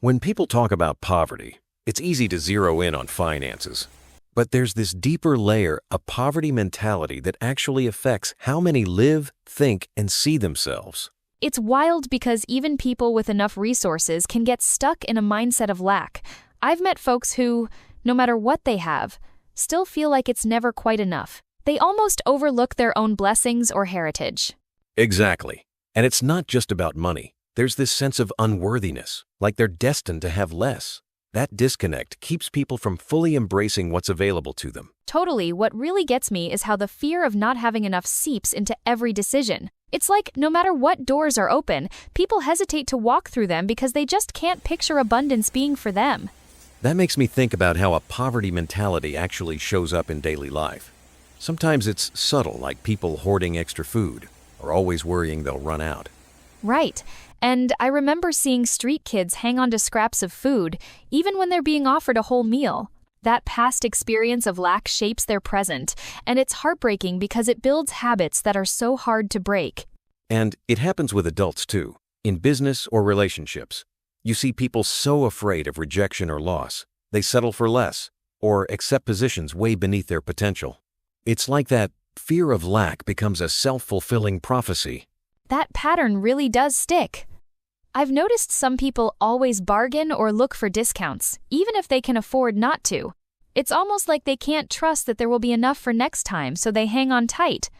When people talk about poverty, it's easy to zero in on finances. But there's this deeper layer, a poverty mentality that actually affects how many live, think, and see themselves. It's wild because even people with enough resources can get stuck in a mindset of lack. I've met folks who, no matter what they have, still feel like it's never quite enough. They almost overlook their own blessings or heritage. Exactly. And it's not just about money. There's this sense of unworthiness, like they're destined to have less. That disconnect keeps people from fully embracing what's available to them. Totally, what really gets me is how the fear of not having enough seeps into every decision. It's like no matter what doors are open, people hesitate to walk through them because they just can't picture abundance being for them. That makes me think about how a poverty mentality actually shows up in daily life. Sometimes it's subtle, like people hoarding extra food, or always worrying they'll run out. Right. And I remember seeing street kids hang on to scraps of food, even when they're being offered a whole meal. That past experience of lack shapes their present, and it's heartbreaking because it builds habits that are so hard to break. And it happens with adults too, in business or relationships. You see people so afraid of rejection or loss, they settle for less, or accept positions way beneath their potential. It's like that fear of lack becomes a self-fulfilling prophecy. That pattern really does stick. I've noticed some people always bargain or look for discounts, even if they can afford not to. It's almost like they can't trust that there will be enough for next time, so they hang on tight.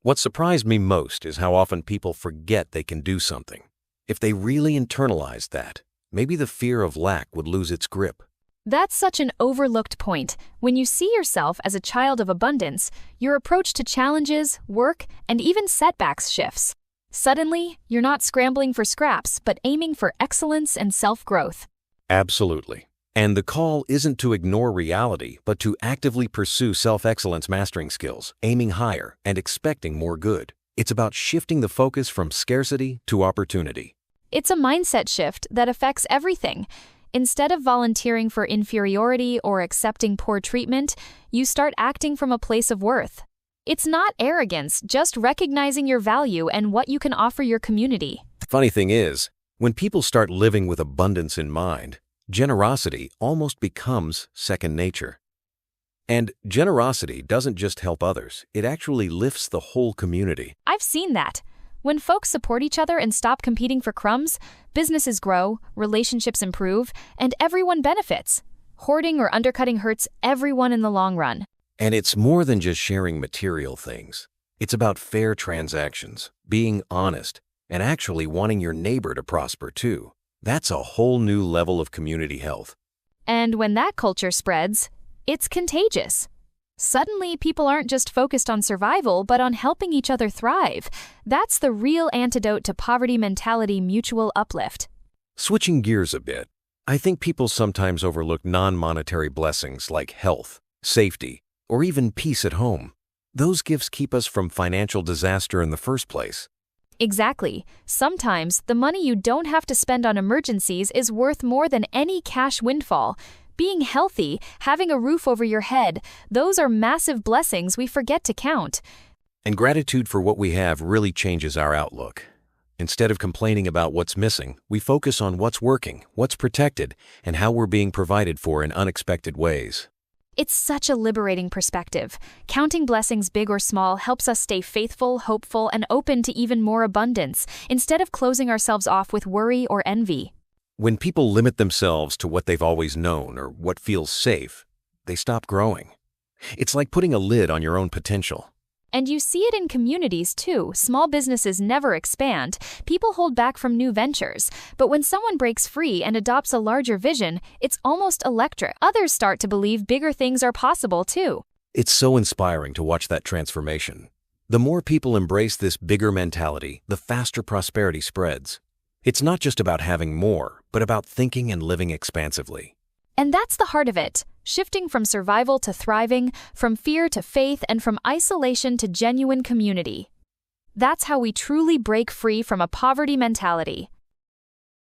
What surprised me most is how often people forget they can do something. If they really internalized that, maybe the fear of lack would lose its grip. That's such an overlooked point. When you see yourself as a child of abundance, your approach to challenges, work, and even setbacks shifts. Suddenly, you're not scrambling for scraps, but aiming for excellence and self-growth. Absolutely. And the call isn't to ignore reality, but to actively pursue self-excellence mastering skills, aiming higher, and expecting more good. It's about shifting the focus from scarcity to opportunity. It's a mindset shift that affects everything. Instead of volunteering for inferiority or accepting poor treatment, you start acting from a place of worth. It's not arrogance, just recognizing your value and what you can offer your community. Funny thing is, when people start living with abundance in mind, generosity almost becomes second nature. And generosity doesn't just help others, it actually lifts the whole community. I've seen that. When folks support each other and stop competing for crumbs, businesses grow, relationships improve, and everyone benefits. Hoarding or undercutting hurts everyone in the long run. And it's more than just sharing material things. It's about fair transactions, being honest, and actually wanting your neighbor to prosper too. That's a whole new level of community health. And when that culture spreads, it's contagious. Suddenly, people aren't just focused on survival, but on helping each other thrive. That's the real antidote to poverty mentality: mutual uplift. Switching gears a bit, I think people sometimes overlook non-monetary blessings like health, safety, or even peace at home. Those gifts keep us from financial disaster in the first place. Exactly. Sometimes, the money you don't have to spend on emergencies is worth more than any cash windfall. Being healthy, having a roof over your head, those are massive blessings we forget to count. And gratitude for what we have really changes our outlook. Instead of complaining about what's missing, we focus on what's working, what's protected, and how we're being provided for in unexpected ways. It's such a liberating perspective. Counting blessings big or small helps us stay faithful, hopeful, and open to even more abundance, instead of closing ourselves off with worry or envy. When people limit themselves to what they've always known or what feels safe, they stop growing. It's like putting a lid on your own potential. And you see it in communities too. Small businesses never expand. People hold back from new ventures. But when someone breaks free and adopts a larger vision, it's almost electric. Others start to believe bigger things are possible too. It's so inspiring to watch that transformation. The more people embrace this bigger mentality, the faster prosperity spreads. It's not just about having more, but about thinking and living expansively. And that's the heart of it. Shifting from survival to thriving, from fear to faith, and from isolation to genuine community. That's how we truly break free from a poverty mentality.